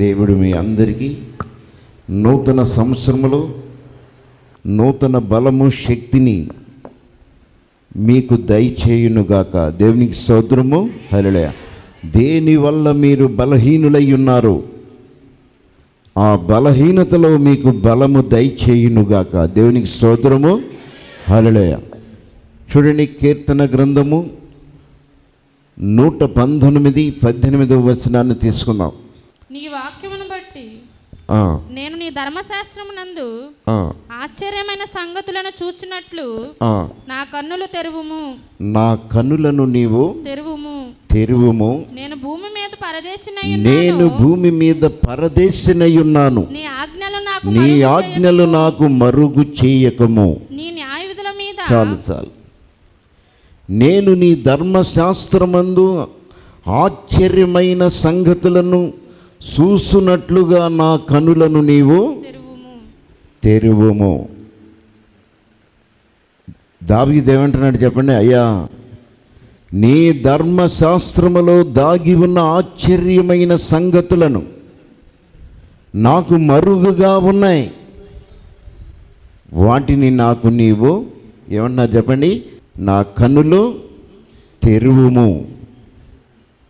దేవుడు మీ అందరికీ నూతన సంవత్సరములో నూతన బలము శక్తిని మీకు దయచేయునుగాక. దేవునికి స్తోత్రము. హల్లెలూయా. దేనివల్ల మీరు బలహీనులై ఉన్నారో ఆ బలహీనతలో మీకు బలము దయచేయునుగాక. దేవునికి స్తోత్రము. హల్లెలూయా. చూడండి, కీర్తన గ్రంథము 119:18 వచనాన్ని తీసుకుందాం. నీ వాక్యమును బట్టి నేను నీ ధర్మశాస్త్రమునందు ఆశ్చర్యమైన సంగతులను చూచినట్లు నా కన్నులు తెరువుము. నా కన్నులను నీవు తెరువుము. నేను భూమి మీద పరదేశినై ఉన్నాను. నీ ఆజ్ఞలు నాకు మరుగు చేయకము. నీ న్యాయ విధుల మీద చాలు. నేను నీ ధర్మశాస్త్రమందు ఆశ్చర్యమైన సంగతులను చూసునట్లుగా నా కనులను నీవు తెరువుము. దావీదు ఏమంటున్నాడు చెప్పండి? అయ్యా, నీ ధర్మశాస్త్రములో దాగి ఉన్న ఆశ్చర్యమైన సంగతులను నాకు మరుగుగా ఉన్నాయి, వాటిని నాకు నీవు ఏమన్నా చెప్పండి, నా కన్నులు తెరువుము.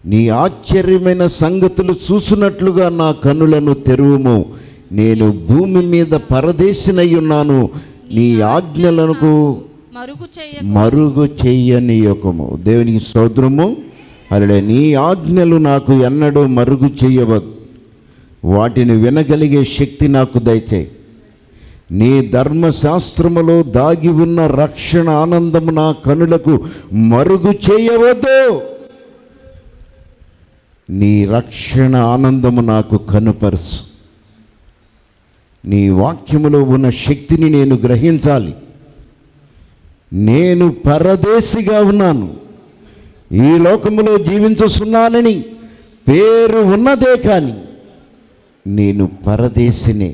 నీ ఆశ్చర్యమైన సంగతులు చూసినట్లుగా నా కన్నులను తెరువుము. నేను భూమి మీద పరదేశినై ఉన్నాను. నీ ఆజ్ఞలకు మరుగు చెయ్యనీయకము. దేవునికి స్తోత్రము. అలా నీ ఆజ్ఞలు నాకు ఎన్నడూ మరుగు చెయ్యవద్దు. వాటిని వినగలిగే శక్తి నాకు దయచేయి. నీ ధర్మశాస్త్రములో దాగి ఉన్న రక్షణ ఆనందము నా కనులకు మరుగు చేయవద్దు. నీ రక్షణ ఆనందము నాకు కనుపరుచు. నీ వాక్యములో ఉన్న శక్తిని నేను గ్రహించాలి. నేను పరదేశిగా ఉన్నాను, ఈ లోకములో జీవించుతున్నానని పేరు ఉన్నదే కానీ నేను పరదేశిని.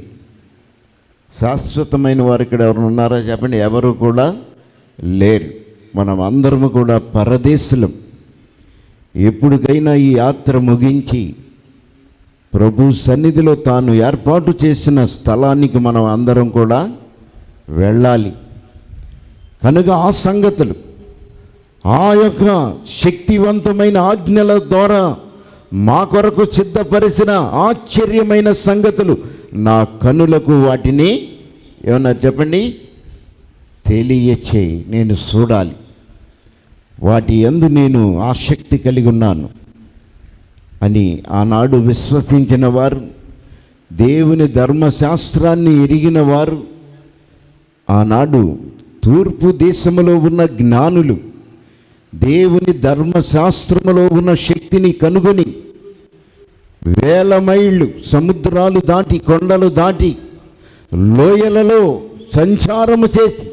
శాశ్వతమైన వారు ఇక్కడ ఎవరు ఉన్నారా చెప్పండి? ఎవరు కూడా లేరు. మనం అందరము కూడా పరదేశులం. ఎప్పటికైనా ఈ యాత్ర ముగించి ప్రభు సన్నిధిలో తాను ఏర్పాటు చేసిన స్థలానికి మనం అందరం కూడా వెళ్ళాలి. కనుక ఆ సంగతులు, ఆ యొక్క శక్తివంతమైన ఆజ్ఞల ద్వారా మా కొరకు సిద్ధపరిచిన ఆశ్చర్యమైన సంగతులు నా కనులకు వాటిని ఏమన్నా చెప్పండి తెలియచేయి. నేను చూడాలి. వాటి యందు నేను ఆసక్తి కలిగి ఉన్నాను అని ఆనాడు విశ్వసించిన వారు, దేవుని ధర్మశాస్త్రాన్ని ఎరిగిన వారు, ఆనాడు తూర్పు దేశములో ఉన్న జ్ఞానులు దేవుని ధర్మశాస్త్రములో ఉన్న శక్తిని కనుగొని వేల మైళ్ళు సముద్రాలు దాటి, కొండలు దాటి, లోయలలో సంచారము చేసి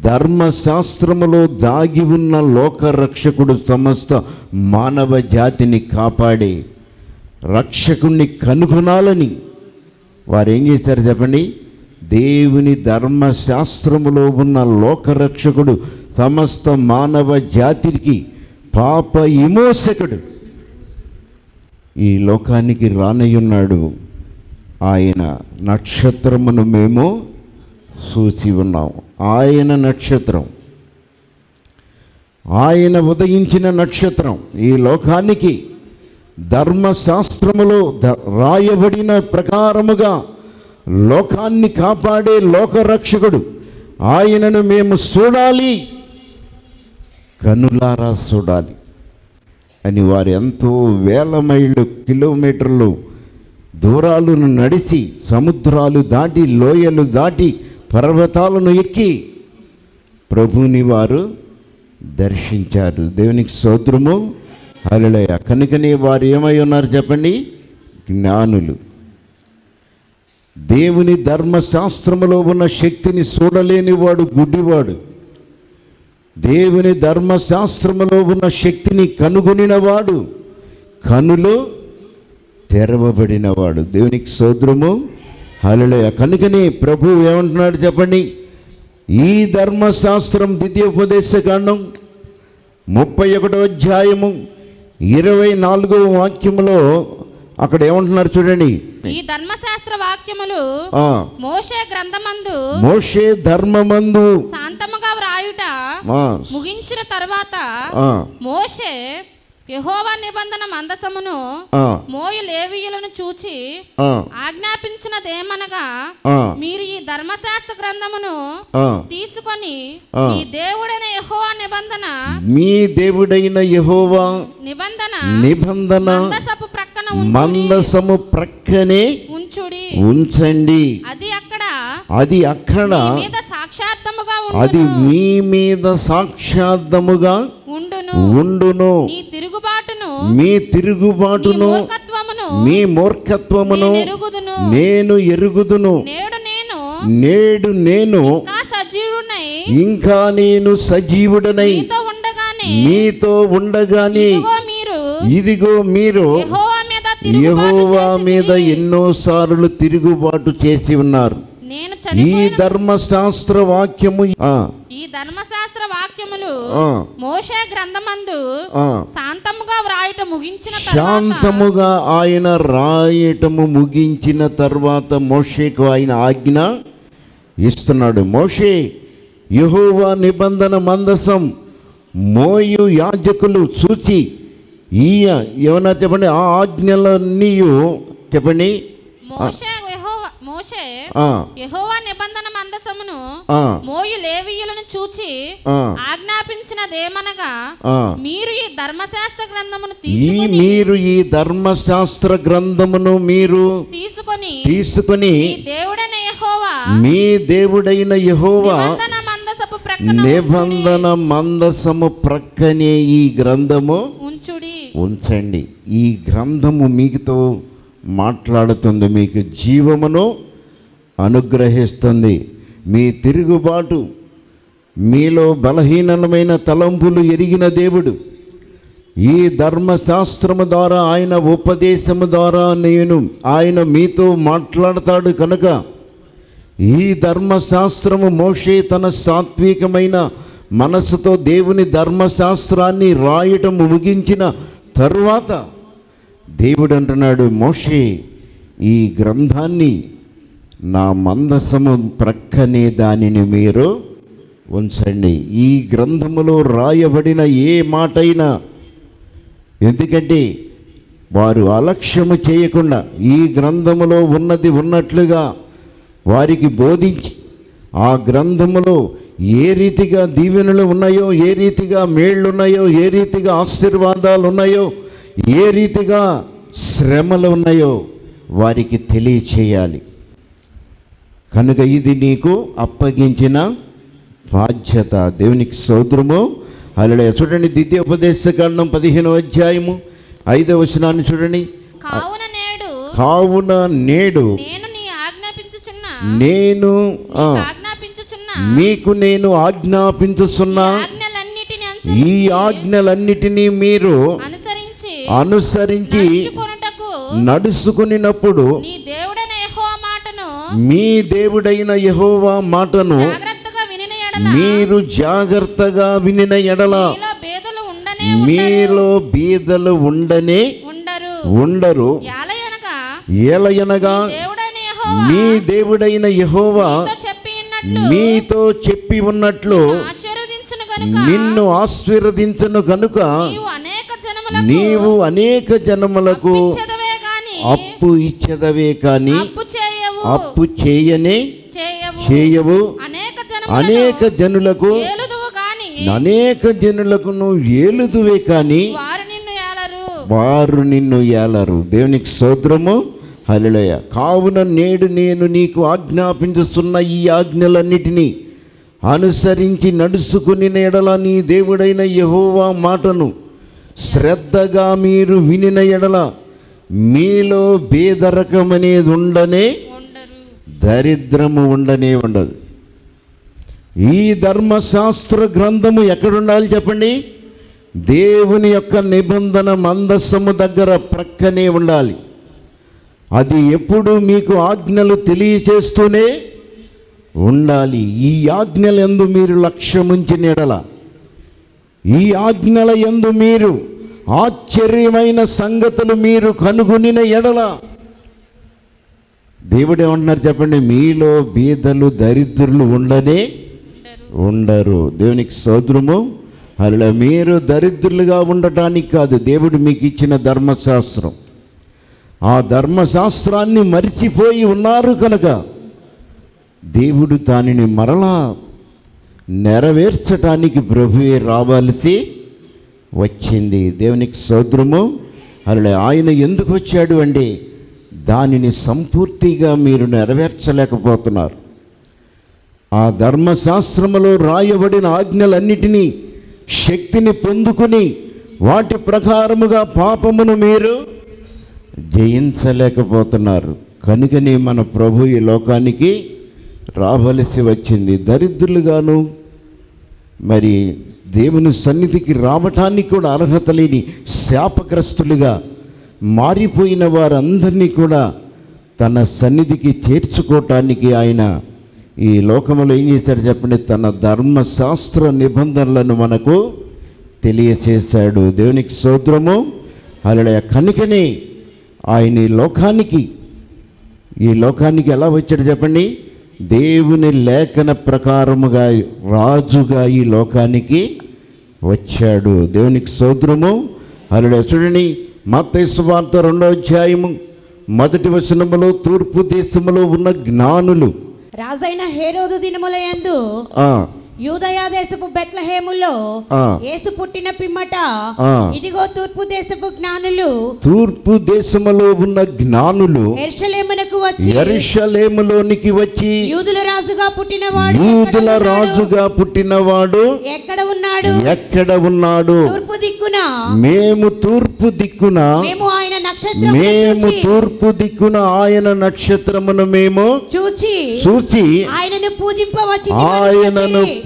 ధర్మశాస్త్రములో దాగి ఉన్న లోకరక్షకుడు సమస్త మానవ జాతిని కాపాడే రక్షకుణ్ణి కనుగొనాలని వారు ఏం చేశారు చెప్పండి? దేవుని ధర్మశాస్త్రములో ఉన్న లోకరక్షకుడు సమస్త మానవ జాతికి పాప విమోచకుడు ఈ లోకానికి రానయ్యున్నాడు. ఆయన నక్షత్రమును మేము చూసి ఉన్నాం. ఆయన నక్షత్రం, ఆయన ఉదయించిన నక్షత్రం ఈ లోకానికి ధర్మశాస్త్రములో రాయబడిన ప్రకారముగా లోకాన్ని కాపాడే లోకరక్షకుడు. ఆయనను మేము చూడాలి, కనులారా చూడాలి అని వారు ఎంతో వేల మైళ్ళు, కిలోమీటర్లు దూరాలను నడిచి, సముద్రాలు దాటి, లోయలు దాటి, పర్వతాలను ఎక్కి ప్రభుని వారు దర్శించారు. దేవునికి స్తోత్రము. హల్లెలూయా. కనుకనే వారు ఏమై ఉన్నారు చెప్పండి? జ్ఞానులు. దేవుని ధర్మశాస్త్రములో ఉన్న శక్తిని చూడలేనివాడు గుడ్డివాడు. దేవుని ధర్మశాస్త్రములో ఉన్న శక్తిని కనుగొనినవాడు కనులు తెరవబడినవాడు. దేవునికి స్తోత్రము. హల్లెలూయా. కనుకనే ప్రభు ఏమంటున్నాడు చెప్పండి? ఈ ధర్మశాస్త్రం ద్వితీయోపదేశకాండం 31వ అధ్యాయము 24వ వాక్యములో అక్కడ ఏమంటున్నారు చూడండి. ఈ ధర్మశాస్త్ర వాక్యములు మోషే గ్రంథమందు మోషే ధర్మమందు శాంతముగా వ్రాయుట ముగించిన తర్వాత మోషే యెహోవా నిబంధన మందసమును మోయు లేవీయులను చూచి ఆజ్ఞాపించినదేమనగా, మీరు ఈ ధర్మశాస్త్ర గ్రంథమును తీసుకొని మీ దేవుడైన యెహోవా నిబంధన మీ దేవుడైన యెహోవా నిబంధన మందసము ప్రక్కనే ఉంచండి. అది అక్కడ అది మీ మీద సాక్షాత్తముగా ఉండును. మీ తిరుగుబాటును మీ మూర్ఖత్వమును నేను ఎరుగుదును. నేడు నేను ఇంకా నేను సజీవుడనై మీతో ఉండగానే ఇదిగో మీరు యెహోవా మీద ఎన్నోసార్లు తిరుగుబాటు చేసి ఉన్నారు. ఈ ధర్మశాస్త్ర వాక్యములు మోషే గ్రంథమందు శాంతముగా ఆయన రాయటము ముగించిన తర్వాత మోషేకు ఆయన ఆజ్ఞ ఇస్తున్నాడు. మోషే యెహోవా నిబంధన మందసం మోయు యాజకులు చూచి ఏమన్నా చెప్పండి, ఆ ఆజ్ఞలన్నీ చెప్పండి. మోషే యెహోవా నిబంధన మందసమును మోయు లేవీయులను చూచి ఆజ్ఞాపించినదేమనగా, మీరు ఈ ధర్మశాస్త్ర గ్రంథమును మీరు తీసుకొని మీ దేవుడైన యెహోవా నిబంధన మందసము ప్రక్కనే ఈ గ్రంథము ఉంచండి. ఈ గ్రంథము మీతో మాట్లాడుతుంది, మీకు జీవమును అనుగ్రహిస్తుంది. మీ తిరుగుబాటు, మీలో బలహీనమైన తలంపులు ఎరిగిన దేవుడు ఈ ధర్మశాస్త్రము ద్వారా, ఆయన ఉపదేశము ద్వారా ఆయన మీతో మాట్లాడతాడు. కనుక ఈ ధర్మశాస్త్రము మోషే తన సాత్వికమైన మనసుతో దేవుని ధర్మశాస్త్రాన్ని రాయటం ముగించిన తరువాత దేవుడు అంటున్నాడు, మోషే ఈ గ్రంథాన్ని నా మందసము ప్రక్కనే దానిని మీరు ఉంచండి. ఈ గ్రంథములో రాయబడిన ఏ మాటైనా, ఎందుకంటే వారు అలక్ష్యము చేయకుండా ఈ గ్రంథములో ఉన్నది ఉన్నట్లుగా వారికి బోధించి, ఆ గ్రంథములో ఏ రీతిగా దీవెనలు ఉన్నాయో, ఏ రీతిగా మేళ్ళు ఉన్నాయో, ఏ రీతిగా ఆశీర్వాదాలు ఉన్నాయో, ఏ రీతిగా శ్రమలు ఉన్నాయో వారికి తెలియచేయాలి. కనుక ఇది నీకు అప్పగించిన బాధ్యత. దేవునికి స్తోత్రము. హల్లెలూయా. చూడండి, ద్వితీయోపదేశకాండం 15వ అధ్యాయము 5వ వచనాన్ని చూడండి. కావున నేడు నేను మీకు నేను ఆజ్ఞాపించుచున్నా ఈ ఆజ్ఞలన్నిటినీ మీరు అనుసరించి నడుచుకునినప్పుడు మీ దేవుడైన యెహోవా మాటను మీరు జాగ్రత్తగా వినిన ఎడల మీలో బీదలు ఉండరు. ఏలయనగా మీ దేవుడైన యెహోవా మీతో చెప్పి ఉన్నట్లు నిన్ను ఆశీర్వదించును. కనుక నీవు అనేక జనములకు అప్పు ఇచ్చెదవే కానీ అప్పు చేయవు. అనేక జనులకు నువ్వు ఏలుదువే కానీ వారు నిన్ను ఏలరు. దేవునికి స్తోత్రము. హల్లెలూయా. కావున నేడు నేను నీకు ఆజ్ఞాపించుతున్న ఈ ఆజ్ఞలన్నిటినీ అనుసరించి నడుచుకుని ఎడల నీ దేవుడైన యెహోవా మాటను శ్రద్ధగా మీరు వినిన ఎడల మీలో బేదరకమనేది ఉండనే, దరిద్రము ఉండనే ఉండదు. ఈ ధర్మశాస్త్ర గ్రంథము ఎక్కడుండాలి చెప్పండి? దేవుని యొక్క నిబంధన మందసము దగ్గర ప్రక్కనే ఉండాలి. అది ఎప్పుడు మీకు ఆజ్ఞలు తెలియచేస్తూనే ఉండాలి. ఈ ఆజ్ఞల యందు మీరు లక్ష్యముంచిన ఎడల, ఈ ఆజ్ఞల యందు మీరు ఆశ్చర్యమైన సంగతులు మీరు కనుగొనిన ఎడల, దేవుడు ఏమంటున్నారు చెప్పండి, మీలో బీదలు దరిద్రులు ఉండరు. దేవునికి స్తోత్రము. అలా మీరు దరిద్రులుగా ఉండటానికి కాదు దేవుడు మీకు ఇచ్చిన ధర్మశాస్త్రం. ఆ ధర్మశాస్త్రాన్ని మరిచిపోయి ఉన్నారు కనుక దేవుడు దానిని మరలా నెరవేర్చటానికి ప్రభువే రావాల్సి వచ్చింది. దేవునికి స్తోత్రము. అలా ఆయన ఎందుకు వచ్చాడు అంటే దానిని సంపూర్తిగా మీరు నెరవేర్చలేకపోతున్నారు. ఆ ధర్మశాస్త్రములో రాయబడిన ఆజ్ఞలన్నిటినీ శక్తిని పొందుకుని వాటి ప్రకారముగా పాపమును మీరు జయించలేకపోతున్నారు. కనుకనే మన ప్రభు ఈ లోకానికి రావలసి వచ్చింది. దరిద్రులుగాను మరి దేవుని సన్నిధికి రావటానికి కూడా అర్హత లేని శాపగ్రస్తులుగా మారిపోయిన వారందరినీ కూడా తన సన్నిధికి చేర్చుకోవటానికి ఆయన ఈ లోకములో ఏం చేశాడు చెప్పండి, తన ధర్మశాస్త్ర నిబంధనలను మనకు తెలియచేశాడు. దేవునికి స్తోత్రము. అలా కనుకనే ఆయన ఈ లోకానికి ఎలా వచ్చాడు చెప్పండి, దేవుని లేఖన ప్రకారముగా రాజుగా ఈ లోకానికి వచ్చాడు. దేవునికి స్తోత్రము. అలా చూడండి, మత్తయి సువార్త 2వ అధ్యాయము 1వ వచనములో, తూర్పు దేశములో ఉన్న జ్ఞానులు రాజైన హేరోదు దినముల యందు యూదయా దేశపు బెత్లెహేములో యేసు పుట్టిన పిమ్మట ఇదిగో తూర్పు దేశపు జ్ఞానులు, తూర్పు దేశములో ఉన్న జ్ఞానులు యెరూషలేములోనికి వచ్చి యూదుల రాజుగా పుట్టినవాడు ఎక్కడ ఉన్నాడు, మేము తూర్పు దిక్కున ఆయన నక్షత్రమును మేము చూచి ఆయనను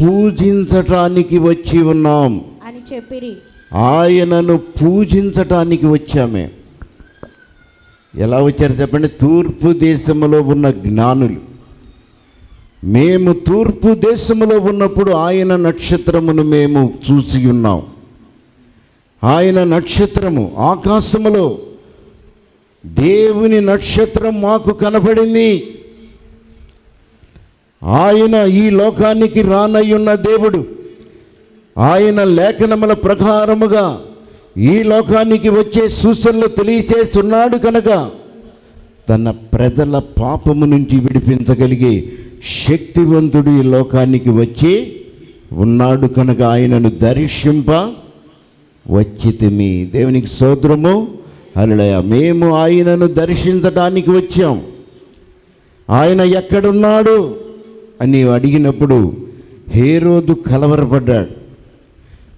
పూజించటానికి వచ్చి ఉన్నాం అని చెప్పిరి. ఆయనను పూజించటానికి వచ్చామే. ఎలా వచ్చారు చెప్పండి, తూర్పు దేశములో ఉన్న జ్ఞానులు. మేము తూర్పు దేశములో ఉన్నప్పుడు ఆయన నక్షత్రమును మేము చూసి ఉన్నాం. ఆయన నక్షత్రము ఆకాశములో దేవుని నక్షత్రం మాకు కనబడింది. ఆయన ఈ లోకానికి రానయ్యున్న దేవుడు. ఆయన లేఖనముల ప్రకారముగా ఈ లోకానికి వచ్చే సూచనలు తెలియచేస్తున్నాడు కనుక తన ప్రజల పాపము నుంచి విడిపించగలిగే శక్తివంతుడు ఈ లోకానికి వచ్చి ఉన్నాడు కనుక ఆయనను దర్శింప వచ్చితిమి. దేవునికి స్తోత్రము. హల్లెలూయా. మేము ఆయనను దర్శించడానికి వచ్చాం. ఆయన ఎక్కడున్నాడు అని అడిగినప్పుడు హేరోదు కలవరపడ్డాడు.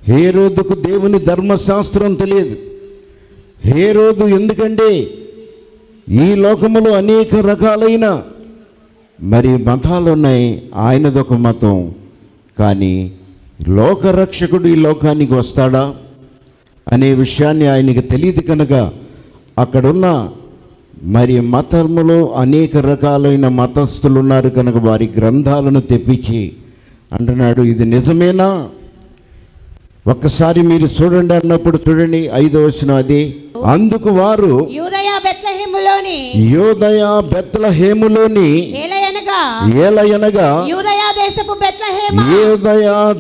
హేరోదుకు దేవుని ధర్మశాస్త్రం తెలియదు. హేరోదు ఎందుకంటే ఈ లోకములో అనేక రకాలైన మరి మతాలు ఉన్నాయి. ఆయనదొక మతం. కానీ లోకరక్షకుడు ఈ లోకానికి వస్తాడా అనే విషయాన్ని ఆయనకి తెలియదు కనుక అక్కడున్న మరి మతములో అనేక రకాలైన మతస్థులు ఉన్నారు కనుక వారి గ్రంథాలను తెప్పించి అంటున్నాడు, ఇది నిజమేనా, ఒక్కసారి మీరు చూడండి అన్నప్పుడు చూడండి 5వ వచనం. అది అందుకు వారు యూదయా బెత్లెహేములోని ఏలయనగా యూదయా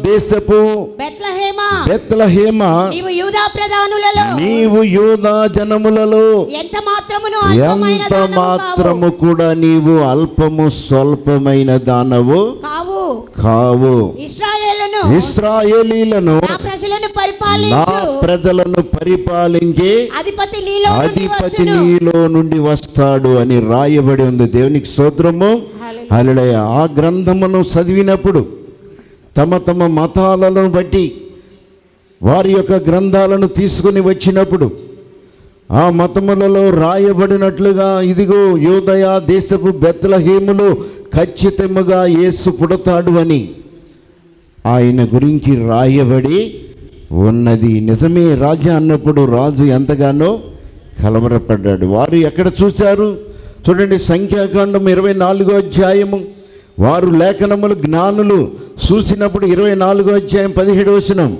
దేశపు బెత్లెహేమ నీవు యూదా జనములలో ఎంత మాత్రము కూడా నీవు అల్పము స్వల్పమైన దానవు కావు. ఇశ్రాయేలీలను నా ప్రజలను పరిపాలించే అధిపతి నీలో నుండి వస్తాడు అని రాయబడి ఉంది. దేవునికి స్తోత్రము. హల్లెలూయా. ఆ గ్రంథమును చదివినప్పుడు తమ తమ మతాలను బట్టి వారి యొక్క గ్రంథాలను తీసుకుని వచ్చినప్పుడు ఆ మతములలో రాయబడినట్లుగా ఇదిగో యూదయా దేశపు బెత్లెహేములో ఖచ్చితముగా యేసు పుడతాడు అని ఆయన గురించి రాయబడి ఉన్నది. నిజమే రాజా అన్నప్పుడు రాజు ఎంతగానో కలవరపడ్డాడు. వారు ఎక్కడ చూశారు చూడండి, సంఖ్యాకాండం 24వ అధ్యాయము. వారు లేఖనములు జ్ఞానులు చూసినప్పుడు 24వ అధ్యాయం 17వ వచనం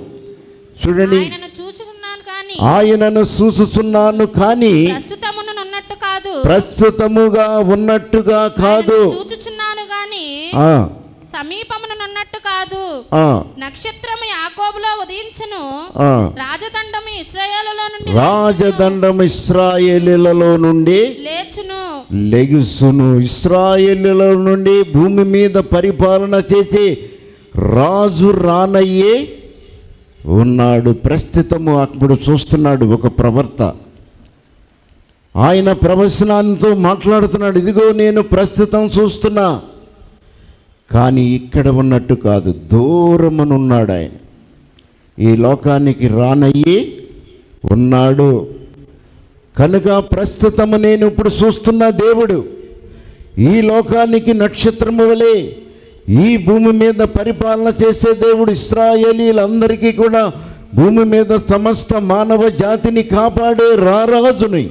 చూడండి. ఆయనను చూస్తున్నాను కానీ ప్రస్తుతమునున్నట్టు కాదు, ప్రస్తుతముగా ఉన్నట్టుగా కాదు, చూచుచున్నాను గాని సమీపమునున్నట్టు కాదు. నక్షత్రము యాకోబులో ఉదయించును, రాజదండము ఇశ్రాయేలీలలో నుండి లెగుసును. ఇశ్రాయేలీల నుండి భూమి మీద పరిపాలన చేసి రాజు రానయ్యే ఉన్నాడు. ప్రస్తుతము అప్పుడు చూస్తున్నాడు ఒక ప్రవక్త, ఆయన ప్రవచనాలతో మాట్లాడుతున్నాడు. ఇదిగో నేను ప్రస్తుతం చూస్తున్నా, కానీ ఇక్కడ ఉన్నట్టు కాదు, దూరమునున్నాడు. ఆయన ఈ లోకానికి రానయ్యి ఉన్నాడు కనుక ప్రస్తుతము నేను ఇప్పుడు చూస్తున్న దేవుడు ఈ లోకానికి నక్షత్రము వలె ఈ భూమి మీద పరిపాలన చేసే దేవుడు. ఇశ్రాయేలీలందరికీ కూడా భూమి మీద సమస్త మానవ జాతిని కాపాడే రారాజుని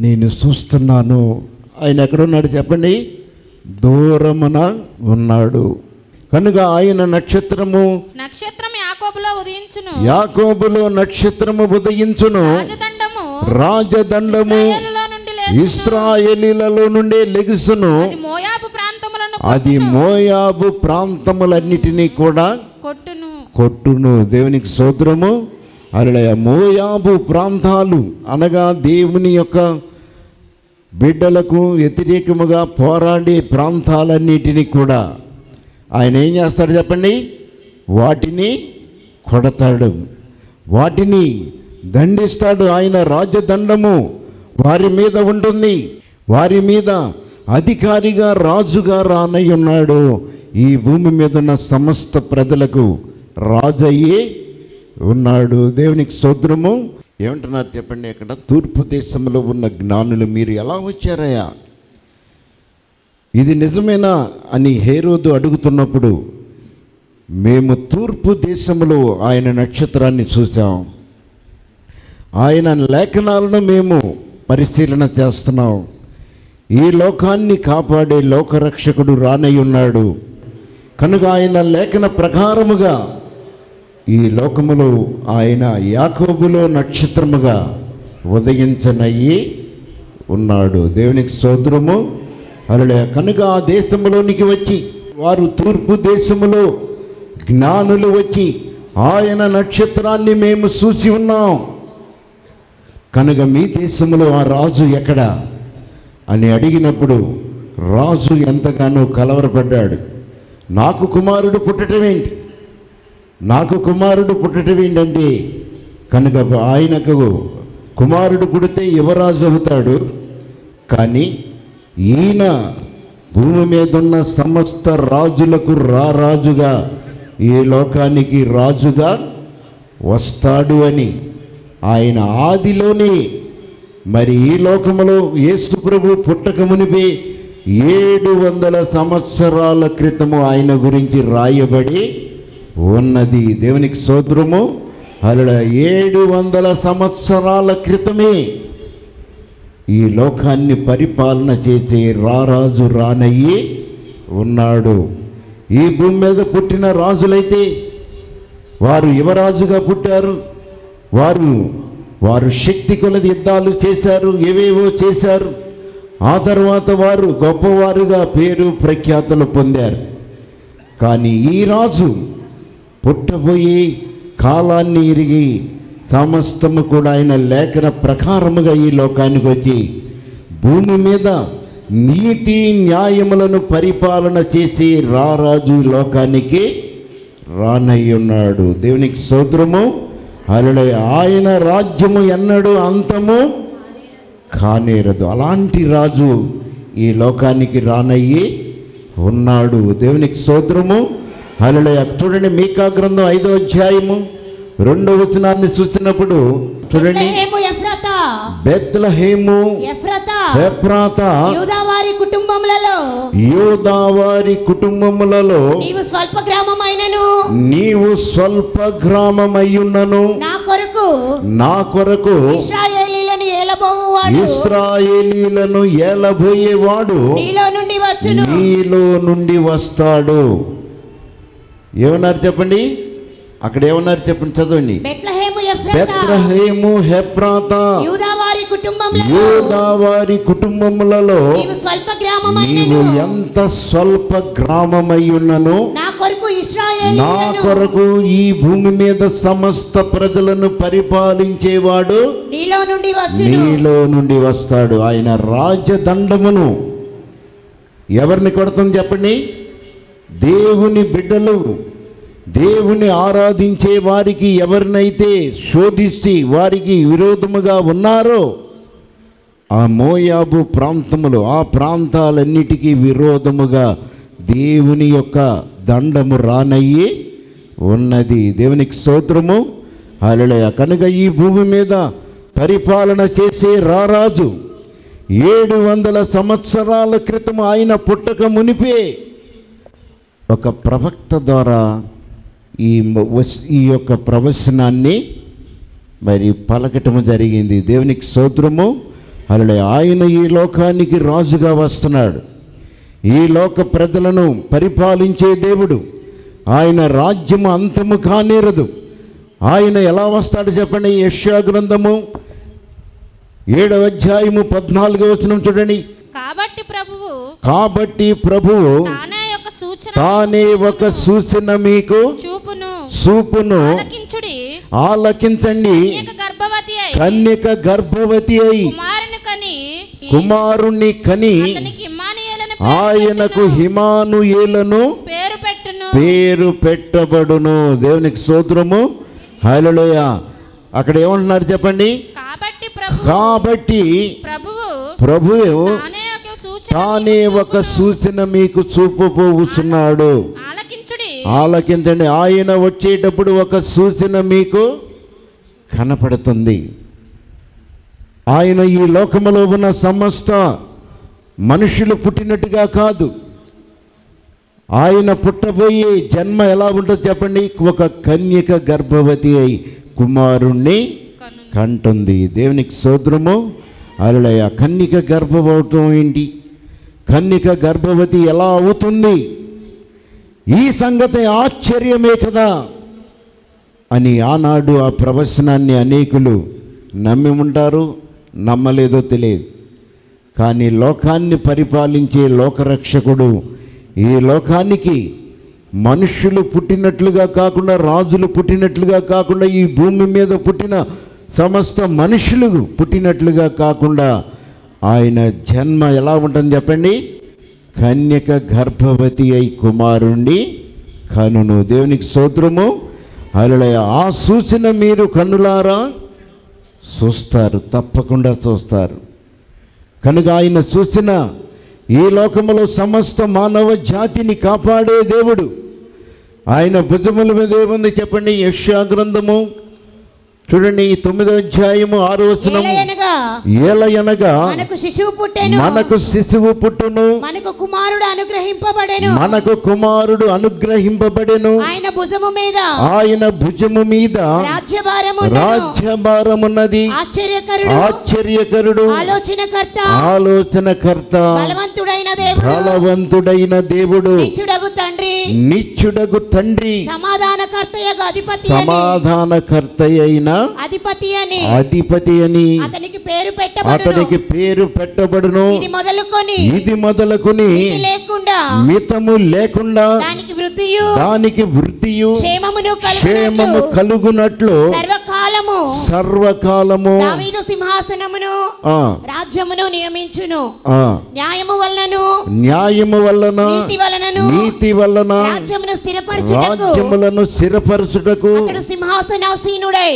నేను చూస్తున్నాను. ఆయన ఎక్కడున్నాడు చెప్పండి? దూరమున ఉన్నాడు. కనుక ఆయన నక్షత్రము యాకోబులో ఉదయించును, యాకోబులో నక్షత్రము ఉదయించును, రాజదండము ఇశ్రాయేలీలలో నుండి లెగుసును. అది మోయాబు ప్రాంతములన్నిటినీ కూడా కొట్టును. దేవునికి స్తోత్రము. హల్లెలూయా. మోయాబు ప్రాంతాలు అనగా దేవుని యొక్క బిడ్డలకు వ్యతిరేకముగా పోరాడే ప్రాంతాలన్నిటినీ కూడా ఆయన ఏం చేస్తాడు చెప్పండి? వాటిని కొడతాడు, వాటిని దండిస్తాడు. ఆయన రాజదండము వారి మీద ఉంటుంది, వారి మీద అధికారిగా రాజుగా రానై ఉన్నాడు. ఈ భూమి మీద ఉన్న సమస్త ప్రజలకు రాజయ్యే ఉన్నాడు. దేవునికి స్తోత్రము. ఏమంటున్నారు చెప్పండి? అక్కడ తూర్పు దేశంలో ఉన్న జ్ఞానులు మీరు ఎలా వచ్చారయ్యా, ఇది నిజమేనా అని హేరోదు అడుగుతున్నప్పుడు, మేము తూర్పు దేశంలో ఆయన నక్షత్రాన్ని చూసాం, ఆయన లేఖనాలను మేము పరిశీలన చేస్తున్నాం, ఈ లోకాన్ని కాపాడే లోకరక్షకుడు రానై ఉన్నాడు కనుక ఆయన లేఖన ప్రకారముగా ఈ లోకములో ఆయన యాకోబులో నక్షత్రముగా ఉదయించనయ్యి ఉన్నాడు. దేవునికి స్తోత్రము. హల్లెలూయా. కనుక ఆ దేశంలోనికి వచ్చి వారు తూర్పు దేశములో జ్ఞానులు వచ్చి ఆయన నక్షత్రాన్ని మేము చూసి ఉన్నాం కనుక మీ దేశంలో ఆ రాజు ఎక్కడ అని అడిగినప్పుడు రాజు ఎంతగానో కలవరపడ్డాడు. నాకు కుమారుడు పుట్టడం ఏంటి, నాకు కుమారుడు పుట్టడం ఏంటంటే కనుక ఆయనకు కుమారుడు పుడితే యువరాజు అవుతాడు, కానీ ఈయన భూమి మీద ఉన్న సమస్త రాజులకు రారాజుగా ఈ లోకానికి రాజుగా వస్తాడు అని ఆయన ఆదిలోనే మరి ఈ లోకములో యేసు ప్రభు పుట్టక మునిపే 700 సంవత్సరాల క్రితము ఆయన గురించి రాయబడి ఉన్నది. దేవునికి స్తోత్రము. అలా 700 సంవత్సరాల క్రితమే ఈ లోకాన్ని పరిపాలన చేసే రారాజు రానయ్యి ఉన్నాడు. ఈ భూమి మీద పుట్టిన రాజులైతే వారు యువరాజుగా పుట్టారు, వారు శక్తి కొలది యుద్ధాలు చేశారు, ఏవేవో చేశారు. ఆ తర్వాత వారు గొప్పవారుగా పేరు ప్రఖ్యాతులు పొందారు. కానీ ఈ రాజు పుట్టబోయే కాలాన్ని ఎరిగి సమస్తము కూడా ఆయన లేఖన ప్రకారముగా ఈ లోకానికి వచ్చి భూమి మీద నీతి న్యాయములను పరిపాలన చేసి రారాజు లోకానికి రానయ్యున్నాడు. దేవునికి స్తోత్రము. హల్లెలూయా. ఆయన రాజ్యము ఎన్నడూ అంతము కానేరదు. అలాంటి రాజు ఈ లోకానికి రానయ్యి ఉన్నాడు. దేవునికి స్తోత్రము. హల్లెలూయా. చూడండి, మీకా గ్రంథం 5వ అధ్యాయము 2వ వచనాన్ని చూసినప్పుడు చూడండి, బెత్లెహేము ఎఫ్రాతా యూదావారి కుటుంబములలో నీవు స్వల్ప గ్రామమైయున్నను నా కొరకు ఇశ్రాయేలీలను ఏలబోయేవాడు నీలో నుండి వస్తాడు. ఏమన్నారు చెప్పండి? అక్కడ ఏమన్నారు చెప్పండి, చదవండి. బెత్లెహేము బెత్లెహేము హెఫ్రాతా యూదా వారి కుటుంబములలో నీవు ఎంత స్వల్ప గ్రామమై ఉన్నను నా కొరకు ఈ భూమి మీద సమస్త ప్రజలను పరిపాలించేవాడు నీలో నుండి వస్తాడు. ఆయన రాజదండమును ఎవరిని కొడుతుంది చెప్పండి? దేవుని బిడ్డలు, దేవుని ఆరాధించే వారికి ఎవరినైతే శోధించి వారికి విరోధముగా ఉన్నారో ఆ మోయాబు ప్రాంతములు, ఆ ప్రాంతాలన్నిటికీ విరోధముగా దేవుని యొక్క దండము రానయ్యి ఉన్నది. దేవునికి స్తోత్రము, హల్లెలూయా. కనుక ఈ భూమి మీద పరిపాలన చేసే రారాజు 700 సంవత్సరాల క్రితం ఆయన పుట్టక మునిపే ఒక ప్రవక్త ద్వారా ఈ యొక్క ప్రవచనాన్ని మరి పలకటము జరిగింది. దేవునికి స్తోత్రము, హల్లెలూయా. ఆయన ఈ లోకానికి రాజుగా వస్తున్నాడు. ఈ లోక ప్రజలను పరిపాలించే దేవుడు. ఆయన రాజ్యము అంతము కానేరదు. ఆయన ఎలా వస్తాడు చెప్పండి? యెషయా గ్రంథము 7వ అధ్యాయము 14వ వచనం చూడండి. కాబట్టి ప్రభువు తానే ఒక సూచన మీకు చూపును, ఆలకించండి. కన్యక గర్భవతి అయి కుమారుణ్ణి కని ఆయనకు ఇమ్మానుయేలును పేరు పెట్టబడును. దేవునికి స్తోత్రము, హల్లెలూయా. అక్కడ ఏమంటున్నారు చెప్పండి? కాబట్టి ప్రభువు తానే ఒక సూచన మీకు చూపబోతున్నాడు. ఆలకించండి. ఆయన వచ్చేటప్పుడు ఒక సూచన మీకు కనపడుతుంది. ఆయన ఈ లోకములో ఉన్న సమస్త మనుషులు పుట్టినట్టుగా కాదు. ఆయన పుట్టబోయే జన్మ ఎలా ఉంటుందో చెప్పండి? ఒక కన్యక గర్భవతి అయి కుమారుణ్ణి కంటుంది. దేవునికి స్తోత్రము, హల్లెలూయా. కన్యక గర్భవతం ఏంటి? కన్యక గర్భవతి ఎలా అవుతుంది? ఈ సంగతి ఆశ్చర్యమే కదా అని ఆనాడు ఆ ప్రవచనాన్ని అనేకులు నమ్మి ఉంటారు, నమ్మలేదో తెలియదు. కానీ లోకాన్ని పరిపాలించే లోకరక్షకుడు ఈ లోకానికి మనుషులు పుట్టినట్లుగా కాకుండా, రాజులు పుట్టినట్లుగా కాకుండా, ఈ భూమి మీద పుట్టిన సమస్త మనుషులు పుట్టినట్లుగా కాకుండా ఆయన జన్మ ఎలా ఉంటుంది చెప్పండి? కన్యక గర్భవతి అయి కుమారుణ్ణి కనును. దేవునికి స్తోత్రము, హల్లెలూయా. ఆ సూచన మీరు కన్నులారా చూస్తారు, తప్పకుండా చూస్తారు. కనుక ఆయన సూచన ఈ లోకములో సమస్త మానవ జాతిని కాపాడే దేవుడు. ఆయన భుజముల మీద ఏముంది చెప్పండి? యెషయా గ్రంథము చూడండి 9వ అధ్యాయము 6వ వచనము. ఏలయనగా మనకు శిశువు పుట్టును, మనకు కుమారుడు అనుగ్రహింపబడెను. ఆయన భుజము మీద రాజ్యభారమున్నది. ఆశ్చర్యకరుడు, ఆలోచనకర్త, బలవంతుడైన దేవుడు, నిత్యుడగు తండ్రి, సమాధానకర్త అయిన అధిపతి అని అతనికి పేరు పెట్టబడును. ఇది మొదలుకొని మితము లేకుండా దానికి వృద్ధియు క్షేమము కలుగునట్లు సర్వకాలము సింహాసనమును రాజ్యమును నియమించును. న్యాయము వలన నీతి వలన రాజ్యములను స్థిరపరచుటకు సింహాసనాసీనుడై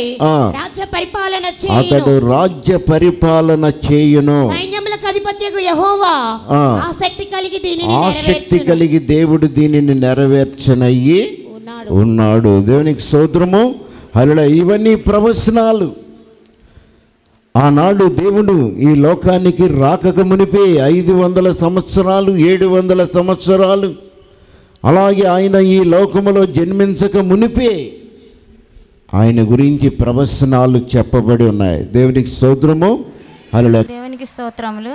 అతడు రాజ్య పరిపాలన చేయును. సైన్యములకు అధిపతియగు యెహోవా ఆసక్తి కలిగి దేవుడు దీనిని నెరవేర్చనయ్యి ఉన్నాడు. దేవునికి స్తోత్రము, హల్లెలూయా. ఇవన్నీ ప్రవచనాలు. ఆనాడు దేవుడు ఈ లోకానికి రాకక మునిపే 500 సంవత్సరాలు, 700 సంవత్సరాలు, అలాగే ఆయన ఈ లోకములో జన్మించక మునిపే ఆయన గురించి ప్రవచనాలు చెప్పబడి ఉన్నాయి. దేవునికి స్తోత్రము, హల్లెలూయా. దేవునికి స్తోత్రములు.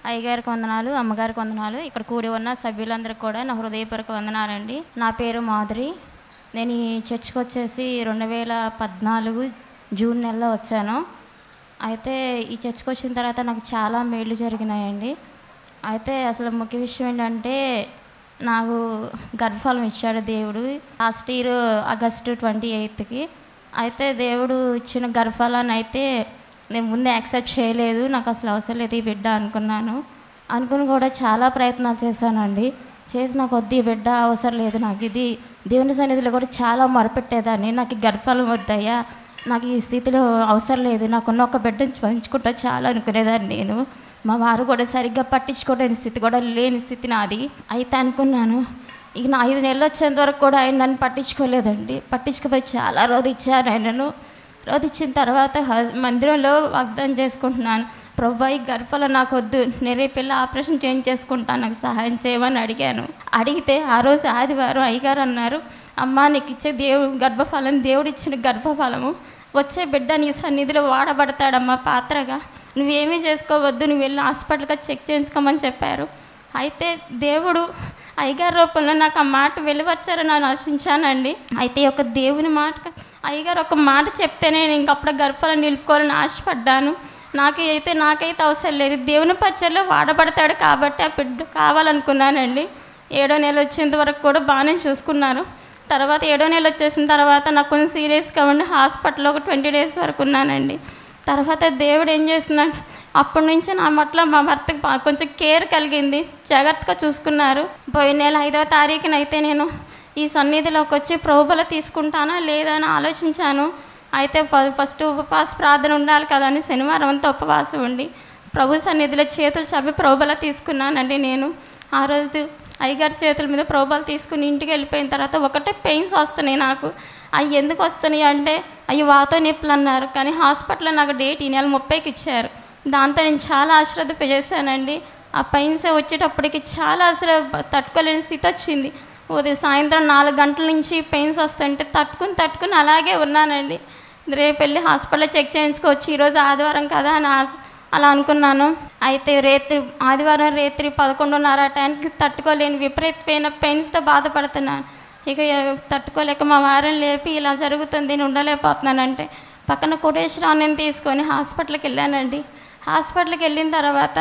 అయ్యగారికి వందనాలు, అమ్మగారికి వందనాలు. ఇక్కడ కూడి ఉన్న సభ్యులందరికీ కూడా నా హృదయపూర్వక వందనాలండి. నా పేరు మాధురి. నేను ఈ చర్చ్కి వచ్చేసి 2014 జూన్ నెలలో వచ్చాను. అయితే ఈ చర్చ్కి వచ్చిన తర్వాత నాకు చాలా మేలు జరిగినాయండి. అయితే అసలు ముఖ్య విషయం ఏంటంటే నాకు గర్భఫలం ఇచ్చాడు దేవుడు లాస్ట్ ఇయర్ ఆగస్టు 28కి. అయితే దేవుడు ఇచ్చిన గర్భఫలాన్ని అయితే నేను ముందే యాక్సెప్ట్ చేయలేదు. నాకు అసలు అవసరం లేదు ఈ బిడ్డ అనుకుని కూడా చాలా ప్రయత్నాలు చేశానండి. చేసి నాకు వద్దు ఈ బిడ్డ అవసరం లేదు, నాకు ఇది దేవుని సన్నిధిలో కూడా చాలా మొరపెట్టేదాన్ని. నాకు ఈ గర్భఫలం వద్దయ్యా, నాకు ఈ స్థితిలో అవసరం లేదు, నాకున్న ఒక బిడ్డను పంచుకుంటా చాలా అనుకునేదాన్ని నేను. మా వారు కూడా సరిగ్గా పట్టించుకోలేని స్థితి కూడా లేని స్థితి నాది. అయితే అనుకున్నాను ఇక నా 5 నెలలు వచ్చేంత వరకు కూడా ఆయన నన్ను పట్టించుకోలేదండి. పట్టించుకుపోయి చాలా రోధించాను ఆయనను. రోధించిన తర్వాత మందిరంలో వాగ్దానం చేసుకుంటున్నాను, ప్రభు ఈ గర్భఫలం నాకు వద్దు, నేను రేపు వెళ్ళి ఆపరేషన్ చేంజ్ చేసుకుంటాను, నాకు సహాయం చేయమని అడిగాను. అడిగితే ఆ రోజు ఆదివారం అయ్యగారు అన్నారు, అమ్మ నీకు ఇచ్చే గర్భఫలం దేవుడు ఇచ్చిన గర్భఫలము, వచ్చే బిడ్డ నీ సన్నిధిలో వాడబడతాడమ్మా పాత్రగా, నువ్వేమీ చేసుకోవద్దు, నువ్వు వెళ్ళి హాస్పిటల్గా చెక్ చేయించుకోమని చెప్పారు. అయితే దేవుడు అయ్యగారి రూపంలో నాకు ఆ మాట వెలువచ్చారని నేను ఆశించానండి. అయితే ఒక దేవుని మాట అయ్యగారు ఒక మాట చెప్తేనే నేను ఇంకప్పుడు గర్భఫలం నిలుపుకోవాలని ఆశపడ్డాను. నాకైతే అవసరం లేదు, దేవుని పరిచర్లో వాడబడతాడు కాబట్టి ఆ బిడ్డ కావాలనుకున్నానండి. 7వ నెల వచ్చేంత వరకు కూడా బాగానే చూసుకున్నారు. తర్వాత 7వ నెల వచ్చేసిన తర్వాత నాకు కొంచెం సీరియస్గా ఉండి హాస్పిటల్లో ఒక 20 డేస్ వరకు ఉన్నానండి. తర్వాత దేవుడు ఏం చేస్తున్నాడు, అప్పటి నుంచి నా పట్ల మా భర్తకు కొంచెం కేర్ కలిగింది, జాగ్రత్తగా చూసుకున్నారు. పోయిన నెల 5వ తారీఖునైతే నేను ఈ సన్నిధిలోకి వచ్చి ప్రభుబల తీసుకుంటానా లేదా అని ఆలోచించాను. అయితే ఫస్ట్ ఉపవాస ప్రార్థన ఉండాలి కదా అని శనివారం అంతా ఉపవాసం ఉండి ప్రభు సన్నిధిలో చేతులు చాపి ప్రభుబల తీసుకున్నానండి. నేను ఆ రోజు అయ్యగారి చేతుల మీద ప్రభుబల తీసుకుని ఇంటికి వెళ్ళిపోయిన తర్వాత ఒకటే పెయిన్స్ వస్తున్నాయి నాకు. అవి ఎందుకు వస్తున్నాయి అంటే అవి వాత నొప్పులు అన్నారు, కానీ హాస్పిటల్లో నాకు డేట్ ఈ నెల 30కి ఇచ్చారు. దాంతో నేను చాలా అశ్రద్ధ చేశానండి. ఆ పెయిన్స్ వచ్చేటప్పటికి చాలా అసలు తట్టుకోలేని స్థితి వచ్చింది. ఉదయం సాయంత్రం 4 గంటల నుంచి పెయిన్స్ వస్తుంటే తట్టుకుని అలాగే ఉన్నానండి. రేపు వెళ్ళి హాస్పిటల్లో చెక్ చేయించుకోవచ్చు, ఈరోజు ఆదివారం కదా అని అలా అనుకున్నాను. అయితే ఆదివారం రాత్రి 11:30 టైంకి తట్టుకోలేని విపరీతమైన పెయిన్స్తో బాధపడుతున్నాను. ఇక తట్టుకోలేక మా వారిని లేపి ఇలా జరుగుతుంది, నేను ఉండలేకపోతున్నానంటే పక్కన కోటేశ్వరావుని తీసుకొని హాస్పిటల్కి వెళ్ళానండి. హాస్పిటల్కి వెళ్ళిన తర్వాత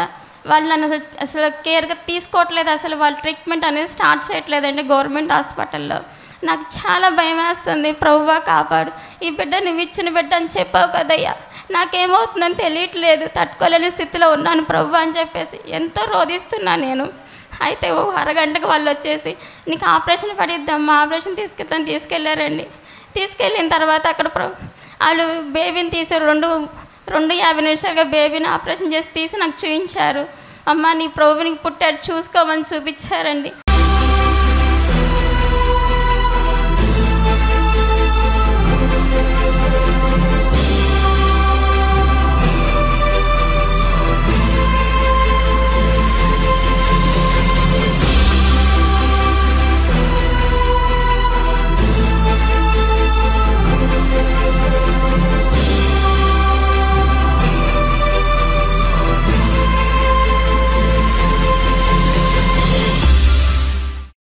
వాళ్ళు నన్ను అసలు కేర్గా తీసుకోవట్లేదు, అసలు వాళ్ళు ట్రీట్మెంట్ అనేది స్టార్ట్ చేయట్లేదండి గవర్నమెంట్ హాస్పిటల్లో. నాకు చాలా భయం వేస్తుంది. ప్రభువా కాపాడు, ఈ బిడ్డ నువ్వు ఇచ్చిన బిడ్డ అని చెప్పావు కదయ్యా, నాకేమవుతుందని తెలియట్లేదు, తట్టుకోలేని స్థితిలో ఉన్నాను ప్రభు అని చెప్పేసి ఎంతో రోధిస్తున్నాను నేను. అయితే ఓ అరగంటకు వాళ్ళు వచ్చేసి నీకు ఆపరేషన్ పడిద్దామా, ఆపరేషన్ తీసుకెళ్ళారండి. తీసుకెళ్ళిన తర్వాత అక్కడ వాళ్ళు బేబీని తీసి 2:50 నిమిషాలుగా బేబీని ఆపరేషన్ చేసి తీసి నాకు చూపించారు. అమ్మ నీ ప్రభువునికి పుట్టాడు చూసుకోమని చూపించారండి.